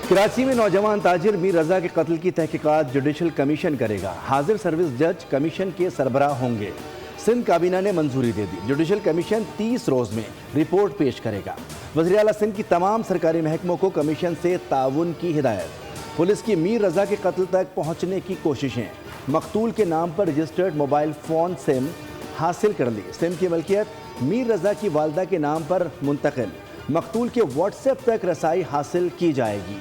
कराची में नौजवान ताजिर मीर रजा के कत्ल की तहकीकात जुडिशल कमीशन करेगा। हाजिर सर्विस जज कमीशन के सरबराह होंगे। सिंध काबीना ने मंजूरी दे दी। जुडिशल कमीशन 30 रोज में रिपोर्ट पेश करेगा। वज़ीर आला सिंध की तमाम सरकारी महकमों को कमीशन से ताउन की हिदायत। पुलिस की मीर रजा के कत्ल तक पहुँचने की कोशिशें। मकतूल के नाम पर रजिस्टर्ड मोबाइल फ़ोन सिम हासिल कर ली। सिम की मलकियत मीर रजा की वालदा के नाम पर मुंतकिल। मकतूल के व्हाट्सएप तक रसाई हासिल की जाएगी।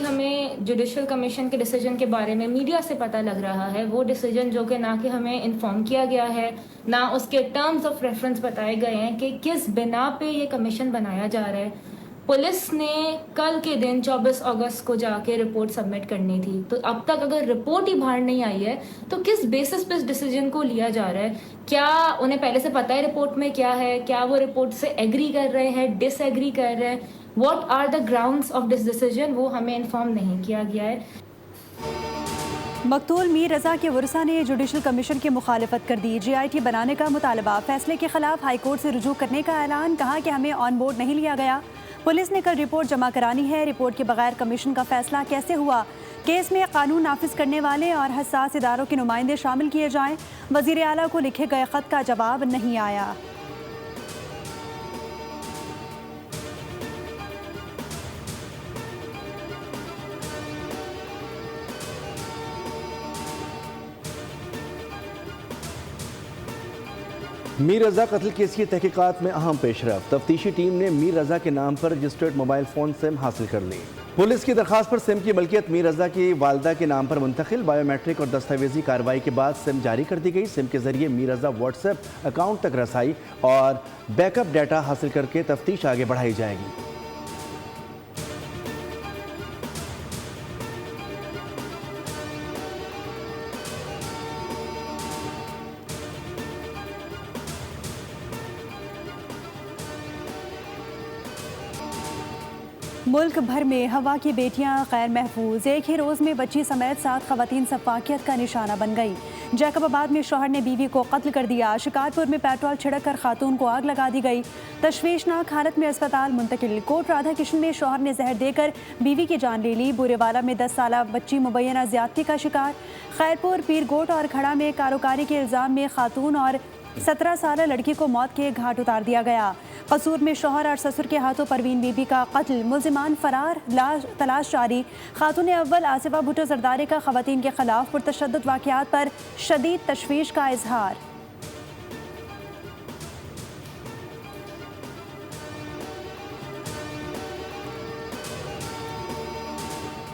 हमें जुडिशल कमीशन के डिसीजन के बारे में मीडिया से पता लग रहा है, वो डिसीजन जो कि ना कि हमें इन्फॉर्म किया गया है, ना उसके टर्म्स ऑफ रेफरेंस बताए गए हैं कि किस बिना पे ये कमीशन बनाया जा रहा है। पुलिस ने कल के दिन 24 अगस्त को जाके रिपोर्ट सबमिट करनी थी, तो अब तक अगर रिपोर्ट ही बाहर नहीं आई है तो किस बेसिस पे इस डिसीजन को लिया जा रहा है? क्या उन्हें पहले से पता है रिपोर्ट में क्या है? क्या वो रिपोर्ट से एग्री कर रहे हैं, डिसएग्री कर रहे हैं? What are the grounds of this decision? वो हमें इन्फॉर्म नहीं किया गया है। मकतूल मीर रजा के वरसा ने जुडिशल कमीशन की मुखालफत कर दी। GIT बनाने का मुतालबा। फैसले के खिलाफ हाईकोर्ट से रुजू करने का ऐलान। कहा कि हमें ऑन बोर्ड नहीं लिया गया। पुलिस ने कल रिपोर्ट जमा करानी है। रिपोर्ट के बगैर कमीशन का फैसला कैसे हुआ? केस में कानून नाफिज करने वाले और हसास इदारों के नुमाइंदे शामिल किए जाएं। वजीर आला को लिखे गए खत का जवाब नहीं आया। मीर रजा कत्ल केस की तहकीकात में अहम पेशरफ। तफ्तीशी टीम ने मीर रजा के नाम पर रजिस्टर्ड मोबाइल फ़ोन सिम हासिल कर ली। पुलिस की दरखास्त पर सिम की मलकियत मीर रजा की वालदा के नाम पर मुंतकिल। बायोमेट्रिक और दस्तावेजी कार्रवाई के बाद सिम जारी कर दी गई। सिम के जरिए मीर रजा व्हाट्सएप अकाउंट तक रसाई और बैकअप डाटा हासिल करके तफ्तीश आगे बढ़ाई जाएगी। मुल्क भर में हवा की बेटियां गैर महफूज। एक ही रोज़ में बच्ची समेत 7 खवातीन सफाकियत का निशाना बन गई। जैकबाबाद में शौहर ने बीवी को कत्ल कर दिया। शिकारपुर में पेट्रोल छिड़क कर खातून को आग लगा दी गई। तशवीशनाक हालत में अस्पताल मुंतकिल। कोट राधा किशन में शौहर ने जहर देकर बीवी की जान ले ली। बुरेवाला में 10 साला बच्ची मुबैना ज्यादती का शिकार। खैरपुर, पीरगोट और खड़ा में कारोकारी के इल्ज़ाम में खातून और 17 साला लड़की को मौत के घाट उतार दिया गया। कसूर में शौहर और ससुर के हाथों परवीन बीबी का कत्ल। मुल्जिमान फरार, तलाश जारी। खातून अव्वल आसिफा भुट्टो जरदारी का खवातीन के खिलाफ पुरतशद्दुद वाक़यात पर शदीद तशवीश का इजहार।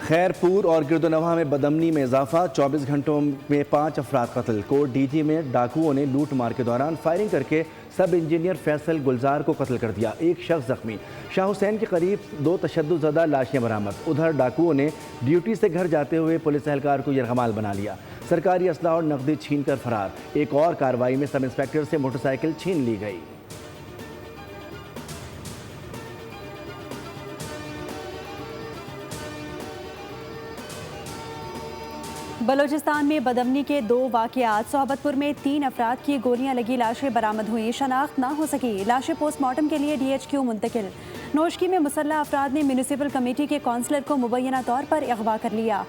खैरपुर और गिरदोनवा में बदमनी में इजाफा। 24 घंटों में 5 अफराद कत्ल। कोट DT में डाकुओं ने लूट मार के दौरान फायरिंग करके सब इंजीनियर फैसल गुलजार को कत्ल कर दिया। एक शख्स जख्मी। शाह हुसैन के करीब 2 तशद्दुदज़दा लाशें बरामद। उधर डाकुओं ने ड्यूटी से घर जाते हुए पुलिस एहलकार को यरगमाल बना लिया। सरकारी असला और नकदी छीन कर फरार। एक और कार्रवाई में सब इंस्पेक्टर से मोटरसाइकिल छीन ली गई। बलोचिस्तान में बदमनी के 2 वाक़यात। सोहबतपुर में 3 अफराद की गोलियां लगी लाशें बरामद हुई। शनाख्त ना हो सकी। लाशें पोस्टमार्टम के लिए DHQ मुंतकिल। नोशकी में मुसल्लह अफराद ने म्यूनिसिपल कमेटी के काउंसलर को मुबैना तौर पर अगवा कर लिया।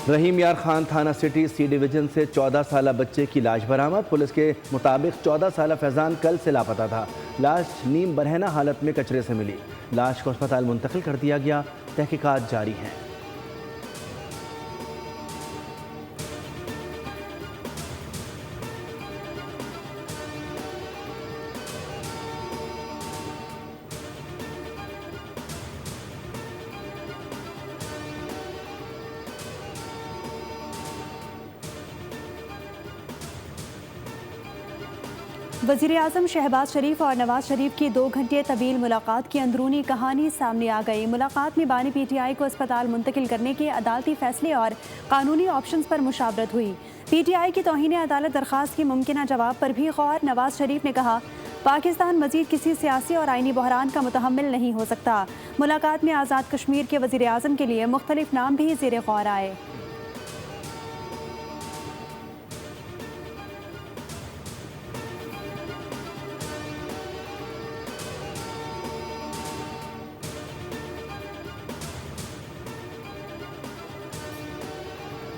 रहीम यार खान थाना सिटी C डिवीजन से 14 साला बच्चे की लाश बरामद। पुलिस के मुताबिक 14 साला फैजान कल से लापता था। लाश नीम बरहना हालत में कचरे से मिली। लाश को अस्पताल मुंतकिल कर दिया गया। तहकीकात जारी हैं। वज़ीर-ए-आज़म शहबाज शरीफ और नवाज शरीफ की 2 घंटे तवील मुलाकात की अंदरूनी कहानी सामने आ गई। मुलाकात में बानी PTI को अस्पताल मुंतकिल करने के अदालती फैसले और कानूनी ऑप्शंस पर मुशावरत हुई। PTI की तौहीन अदालत दरख्वास्त की मुमकिना जवाब पर भी गौर। नवाज शरीफ ने कहा, पाकिस्तान मजीद किसी सियासी और आईनी बहरान का मुतहम्मिल नहीं हो सकता। मुलाकात में आज़ाद कश्मीर के वज़ीर आज़म के लिए मुख्तलिफ नाम भी ज़ेरे गौर आए।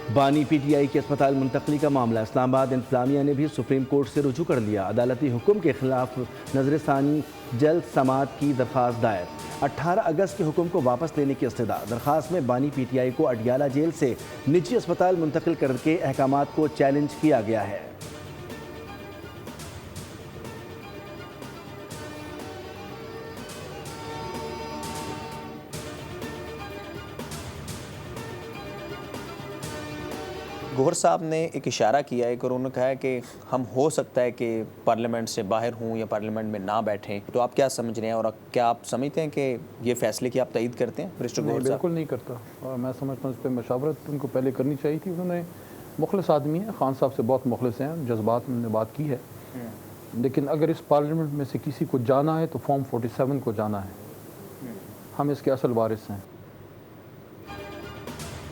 बानी PTI की अस्पताल मुंतकली का मामला इस्लामाबाद इंतजामिया ने भी सुप्रीम कोर्ट से रुजू कर लिया। अदालती हुक्म के खिलाफ नजरसानी जल्द समात की दरख्वास्त दायर। 18 अगस्त के हुक्म को वापस लेने की इस्तदा। दरख्वास्त में बानी PTI को अडियाला जेल से निजी अस्पताल मुंतकिल करके अहकामात को चैलेंज किया गया है। गौहर साहब ने एक इशारा किया है कि उन्होंने कहा है कि हम हो सकता है कि पार्लियामेंट से बाहर हों या पार्लियामेंट में ना बैठें, तो आप क्या समझ रहे हैं और क्या आप समझते हैं कि ये फैसले की आप तईद करते हैं मिस्टर गौहर साहब? बिल्कुल नहीं करता, और मैं समझता हूँ इस पर मशावरत उनको पहले करनी चाहिए थी। उन्होंने मुखलिस आदमी है, खान साहब से बहुत मुखलिस हैं, जज्बात में उन्होंने बात की है, लेकिन अगर इस पार्लियामेंट में से किसी को जाना है तो फॉर्म 47 को जाना है। हम इसके असल वारिस हैं।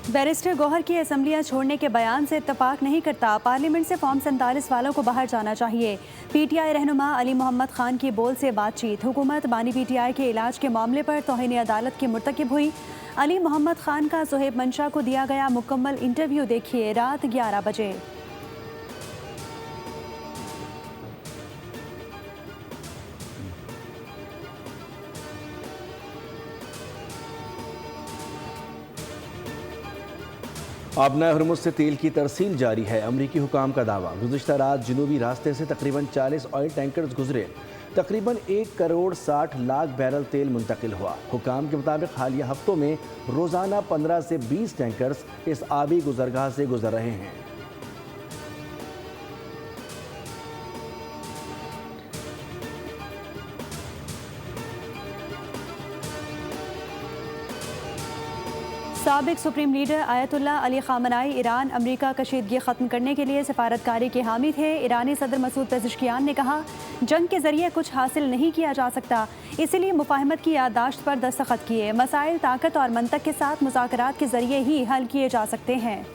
बैरिस्टर गौहर की असम्बलियाँ छोड़ने के बयान से इत्तफाक नहीं करता। पार्लियामेंट से फॉर्म 47 वालों को बाहर जाना चाहिए। PTI रहनुमा अली मोहम्मद खान की बोल से बातचीत। हुकूमत बानी PTI के इलाज के मामले पर तौहीन अदालत की मुर्तकिब हुई। अली मोहम्मद खान का सुहेब मंशा को दिया गया मुकम्मल इंटरव्यू देखिए रात 11 बजे। आबना हरमुज से तेल की तरसील जारी है। अमरीकी हुकाम का दावा, गुज़िश्ता रात जनूबी रास्ते से तकरीबन 40 ऑयल टैंकर्स गुजरे। तकरीबन 1 करोड़ 60 लाख बैरल तेल मुंतकिल हुआ। हुकाम के मुताबिक हालिया हफ्तों में रोज़ाना 15 से 20 टैंकर्स इस आबी गुजरगाह से गुजर रहे हैं। साबिक supreme leader Ayatollah Ali Khamenei Iran America कशीदगी ख़त्म करने के लिए सफारतकारी के हामी थे। ईरानी सदर मसूद पेज़ेश्कियान ने कहा, जंग के ज़रिए कुछ हासिल नहीं किया जा सकता, इसीलिए मुफाहमत की याददाश्त पर दस्तखत किए। मसाइल ताकत और मंतक के साथ मुज़ाकरात के ज़रिए ही हल किए जा सकते हैं।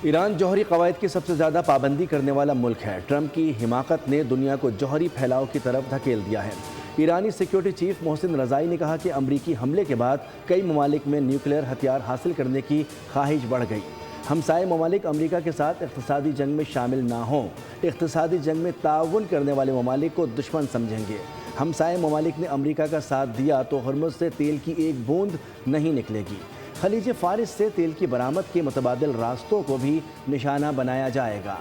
ईरान जौहरी कवायद की सबसे ज़्यादा पाबंदी करने वाला मुल्क है। ट्रंप की हिमाकत ने दुनिया को जौहरी फैलाव की तरफ धकेल दिया है। ईरानी सिक्योरिटी चीफ मोहसिन रज़ाई ने कहा कि अमरीकी हमले के बाद कई ममालिक में न्यूक्लियर हथियार हासिल करने की ख्वाहिश बढ़ गई। हमसाए ममालिक अमरीका के साथ इक़्तिसादी जंग में शामिल ना हों। इक़्तिसादी जंग में ताउन करने वाले ममालिक को दुश्मन समझेंगे। हमसाए ममालिक ने अमरीका का साथ दिया तो हरमुज़ से तेल की एक बूंद नहीं निकलेगी। खलीज फारिस से तेल की बरामद के मुतबादिल रास्तों को भी निशाना बनाया जाएगा।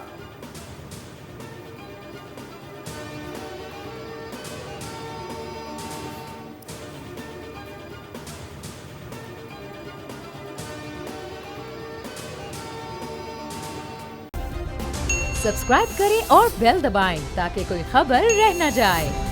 सब्सक्राइब करें और बेल दबाएं ताकि कोई खबर रह न जाए।